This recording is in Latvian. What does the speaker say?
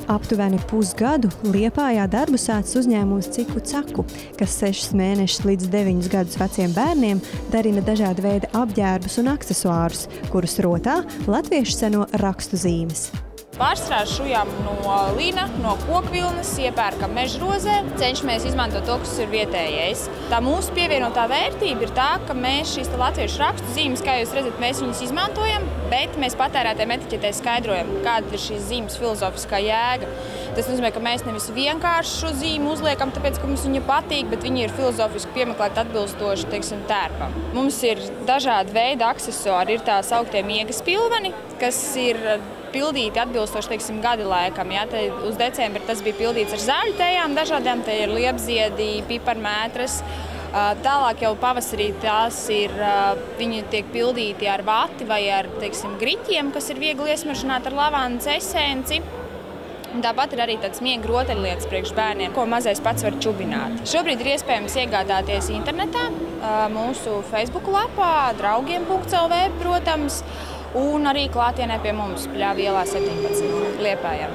Aptuveni pusgadu Liepājā darbu sācis uzņēmums Ciku Caku, kas 6 mēnešus līdz 9 gadus veciem bērniem darina dažāda veida apģērbus un aksesuārus, kurus rotā latviešu seno rakstu zīmes. Pārstrādi šujām no lina, no kokvilnas, iepērkam mežrozē, cenšamies izmantot to, kas ir vietējais. Tā mūsu pievienotā vērtība ir tā, ka mēs šīs latviešu rakstu zīmes, kā jūs redzat, mēs viņus izmantojam, bet mēs patērētājiem etiķetē skaidrojam, kāda ir šīs zīmes filozofiskā jēga. Tas nozīmē, ka mēs nevis vienkārši šo zīmu uzliekam, tāpēc, ka mums viņa patīk, bet viņi ir filozofiski piemeklēti atbilstoši, teiksim, tērpam. Mums ir dažādi veidi aksesuāri, ir tā sauktie miegas pilveni, kas ir pildīti atbilstoši, teiksim, gada laikam. Ja? Uz decembra tas bija pildīts ar zāļu tējām dažādām, te ir liepziedi, piparmētras. Tālāk jau pavasarī tās ir, viņi tiek pildīti ar vati vai ar, teiksim, griķiem, kas ir viegli iesmaržināti ar lavandas esenci. Tāpat ir arī tāds miega rotaļlietas priekš bērniem, ko mazais pats var čubināt. Šobrīd ir iespējams iegādāties internetā, mūsu Facebook lapā, draugiem.lv, protams, un arī klātienē pie mums Pļāvu ielā 17 Liepājā.